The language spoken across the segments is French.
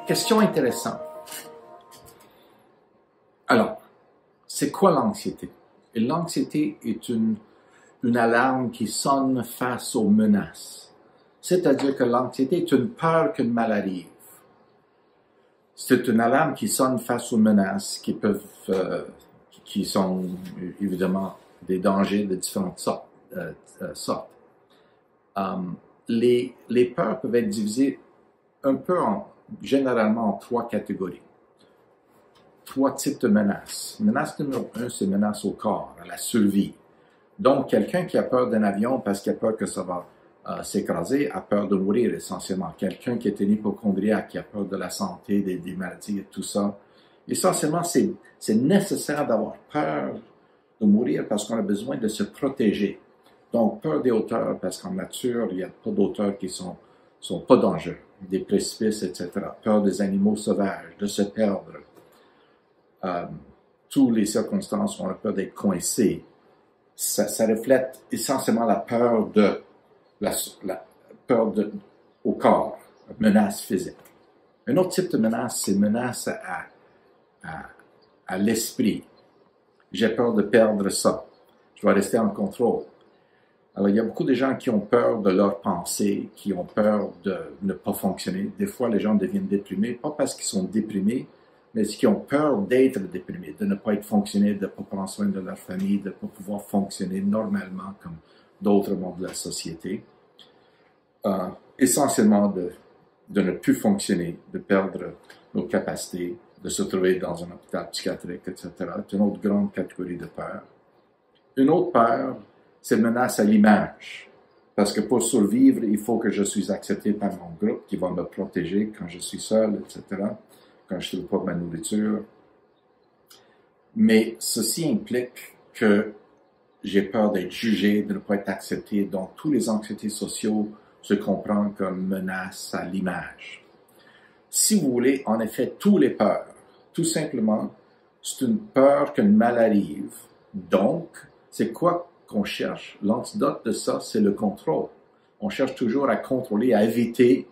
Question intéressante. Alors, c'est quoi l'anxiété? Et l'anxiété est une alarme qui sonne face aux menaces. C'est-à-dire que l'anxiété est une peur qu'une mal arrive. C'est une alarme qui sonne face aux menaces qui sont évidemment des dangers de différentes sortes. Les peurs peuvent être divisées un peu généralement en trois catégories. Trois types de menaces. Menace numéro 1, c'est menace au corps, à la survie. Donc, quelqu'un qui a peur d'un avion parce qu'il a peur que ça va s'écraser, a peur de mourir essentiellement. Quelqu'un qui est un hypochondriaque, qui a peur de la santé, des maladies et tout ça. Essentiellement, c'est nécessaire d'avoir peur de mourir parce qu'on a besoin de se protéger. Donc, peur des hauteurs, parce qu'en nature, il n'y a pas d'auteurs qui sont pas dangereux, des précipices, etc. Peur des animaux sauvages, de se perdre. Toutes les circonstances où on a peur d'être coincé. Ça reflète essentiellement la peur au corps, menace physique. Un autre type de menace, c'est menace à l'esprit. J'ai peur de perdre ça. Je dois rester en contrôle. Alors, il y a beaucoup de gens qui ont peur de leurs pensées, qui ont peur de ne pas fonctionner. Des fois, les gens deviennent déprimés, pas parce qu'ils sont déprimés, mais parce qu'ils ont peur d'être déprimés, de ne pas être fonctionné, de ne pas prendre soin de leur famille, de ne pas pouvoir fonctionner normalement comme d'autres membres de la société. Essentiellement de ne plus fonctionner, de perdre nos capacités, de se trouver dans un hôpital psychiatrique, etc. C'est une autre grande catégorie de peur. Une autre peur, c'est menace à l'image. Parce que pour survivre, il faut que je sois accepté par mon groupe qui va me protéger quand je suis seul, etc., quand je ne trouve pas ma nourriture. Mais ceci implique que j'ai peur d'être jugé, de ne pas être accepté. Donc, tous les anxiétés sociaux se comprennent comme menace à l'image. Si vous voulez, en effet, tous les peurs, tout simplement, c'est une peur qu'une mal arrive. Donc, c'est quoi qu'on cherche? L'antidote de ça, c'est le contrôle. On cherche toujours à contrôler, à éviter,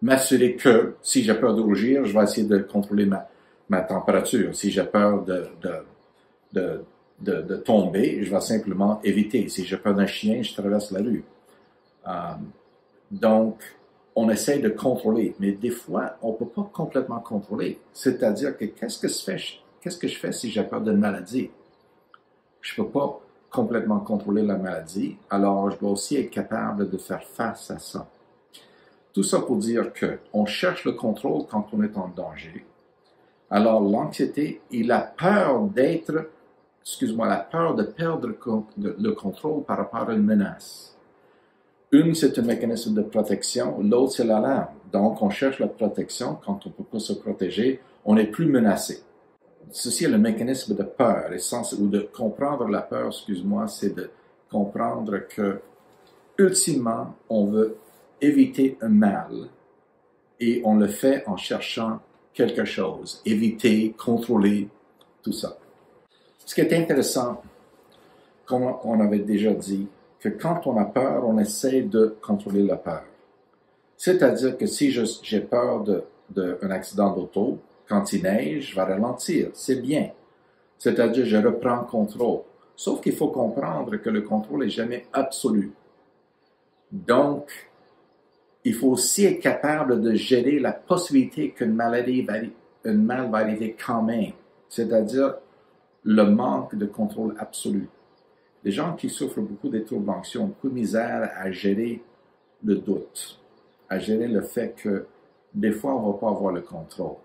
m'assurer que si j'ai peur de rougir, je vais essayer de contrôler ma température. Si j'ai peur de tomber, je vais simplement éviter. Si j'ai peur d'un chien, je traverse la rue. Donc, on essaie de contrôler, mais des fois, on ne peut pas complètement contrôler. C'est-à-dire que qu'est-ce que je fais si j'ai peur d'une maladie? Je ne peux pas complètement contrôler la maladie, alors je dois aussi être capable de faire face à ça. Tout ça pour dire qu'on cherche le contrôle quand on est en danger. Alors l'anxiété et la peur la peur de perdre le contrôle par rapport à une menace. Une, c'est un mécanisme de protection, l'autre, c'est l'alarme. Donc on cherche la protection, quand on ne peut pas se protéger, on est plus menacé. Ceci est le mécanisme de peur, ou de comprendre la peur, c'est de comprendre que, ultimement, on veut éviter un mal et on le fait en cherchant quelque chose, éviter, contrôler, tout ça. Ce qui est intéressant, comme on avait déjà dit, que quand on a peur, on essaie de contrôler la peur. C'est-à-dire que si j'ai peur d'un accident d'auto, quand il neige, je vais ralentir. C'est bien. C'est-à-dire, je reprends contrôle. Sauf qu'il faut comprendre que le contrôle n'est jamais absolu. Donc, il faut aussi être capable de gérer la possibilité qu'une mal va arriver quand même. C'est-à-dire, le manque de contrôle absolu. Les gens qui souffrent beaucoup des troubles anxieux ont beaucoup de misère à gérer le doute, à gérer le fait que des fois, on ne va pas avoir le contrôle.